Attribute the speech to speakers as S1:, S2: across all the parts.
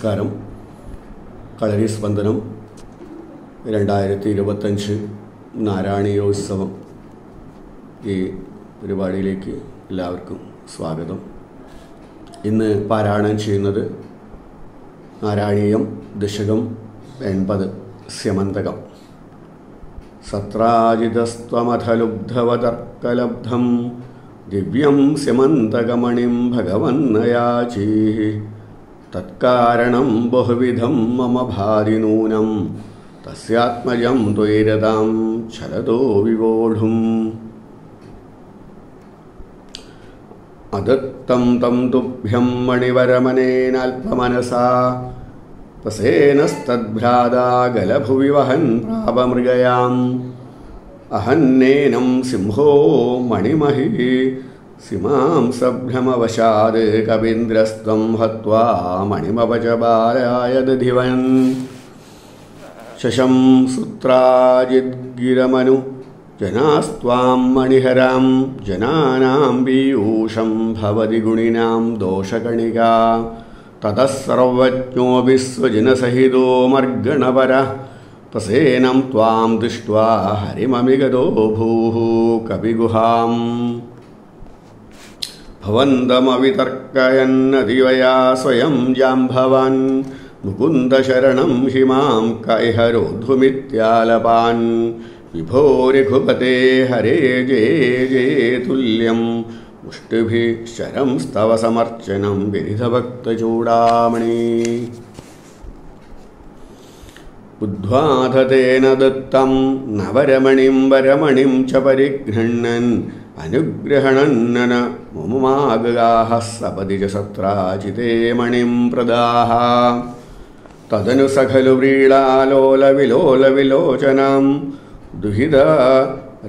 S1: നമസ്കാരം. കളരി സ്പന്ദനം 2025 നാരായണീയോത്സവം ഈ പരിപാടിയിലേക്ക് എല്ലാവർക്കും സ്വാഗതം. ഇന്ന് പാരായണം ചെയ്യുന്നത് നാരായണീയം ദശകം 80 സ്യമന്തകം. സത്രാജിതസ്ത്വമഥലുബ്ധവതർക്കലബ്ധം ദിവ്യം സ്യമന്തകമണിം ഭഗവന്നയാചീ തത്കാരണം ബഹുവിധം മമ ഭാതി നൂനം തസ്യാത്മജം ത്വയിരതാം ചലതോ വിവോഢും. അദത്തം തം തുഭ്യം മണിവരമനേനാൽപമനസാ പസേനസ്തദ്ഭ്രാതാഗലഭുവി വഹൻ പ്രാപമൃഗയാം അഹന്നേനം സിംഹോ മണിമഹി സിമാം സഭ്രമവശാത് കവീന്ദ്രസ്ത്വം ഹത്വാ മണിമപചബാലായ ദധിവൻ ശശം സുത്രാജിദ്ഗിരമനു ജനാസ്ത്വാം മണിഹരാം ജനാനാം പീയൂഷം ഭവതി ഗുണിനാം ദോഷകണികാ തതഃ സർവജ്ഞോ വിശ്വജനസഹിതോ മർഗണപര പസേനം ത്വാം ദൃഷ്ട്വാ ഹരിമമിഗതോ ഭൂഃ കവിഗുഹാം ഭവന്തമവിതർക്കയന്നതിവയാ സ്വയം ജാംഭവാൻ മുകുന്ദശരണം ഹിമാം കൈഹരോധുമിത്യാലപാൻ വിഭോ രഘുപതേ ഹരേ ജയ ജയ തുല്യം മുഷ്ടിഭിः ശരം സ്തവ സമർച്ചനം വിരിധഭക്തചൂടാമണി. ഉദ്ധ്വാധതേന ദത്തം നവരമണിം വരമണിം ച പരിഗൃഹ്ണൻ അനുഗ്രഹണന്നന മുമാഗാഹ സപതി ച സത്രാജിതേ മണിം പ്രദാഹ തദനു സഖലു വ്രീളാലോലവിലോലവിലോചനാം ദുഹിത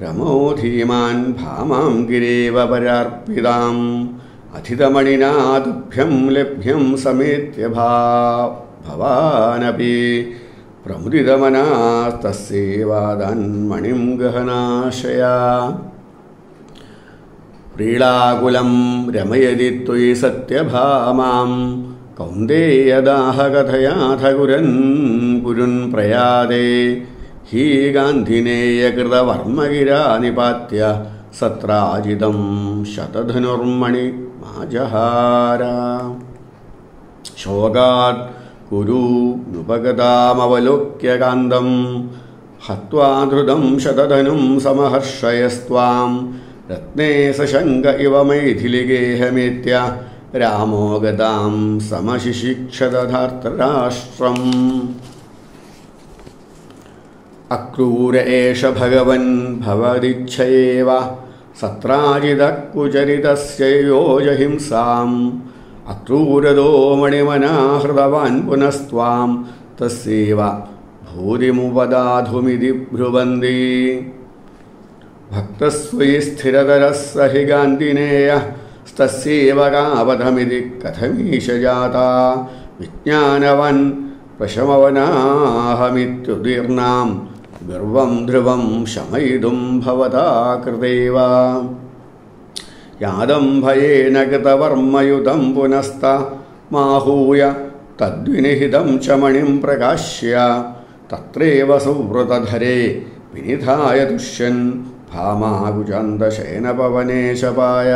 S1: രമോ ധീമാൻ ഭാമാം ഗിരേവ പരാർപ്പിതാം അധിതമണിനാ തുഭ്യം ലഭ്യം സമേത്യ ഭവാനപി പ്രമുദിതമനാസ്തസ്യേവാദാന്മണിം ഗഹനാശയാ. വ്രീളാകുലം രമയതി ത്വയി സത്യഭാമാം കൗന്ദേയദാഹ കഥയാഥ കുരുൻ പ്രയാതേ ഹീ ഗാന്ധിനേയകൃതവർമ്മഗിരാ നിപാത്യ സത്രാജിതം ശതധനുർമണി മാജഹാര. ശോകാത് കുരു നുപഗതാമവലോക്യ കാന്തം ഹത്വാ ധൃതം ശതധനും സമഹർഷയസ്ത്വാം രത്നേ സശങ്ക ഇവ മൈഥിലിഗേഹമേത്യ രാമോ ഗതാം സമശിശിക്ഷതധാർത്തരാഷ്ട്രം. അക്രൂര ഏഷ ഭഗവൻ ഭവദിച്ഛയേവ സത്രാജിതക്കുചരിതസ്യയോജഹിംസാം അക്രൂരദോ മണിമനാഹൃതവാൻ പുനസ്ത്വാം തസ്യേവ ഭൂരിമുപദാധുമിതി ബ്രുവന്തി. ഭക്തസ്വയി സ്ഥിരതരഃ സഹി ഗാന്ധിനേയഃ തസ്യേവ കാവധമിതി കഥമീശ ജാതാ വിജ്ഞാനവൻ പ്രശമവനാഹമിത്യുദീർണാം ഗർവം ധ്രുവം ശമയിതും ഭവതാ കൃതേവ. യാദം ഭയേന കൃതവർമ്മയുതം പുനസ്ത മാഹൂയ തദ്വിനിഹിതം ച മണിം പ്രകാശ്യ തത്രേവ സുവൃതധരേ വിനിധായ തുഷ്യൻ ഭാമാകുചാന്തശയനപവനേശപായ.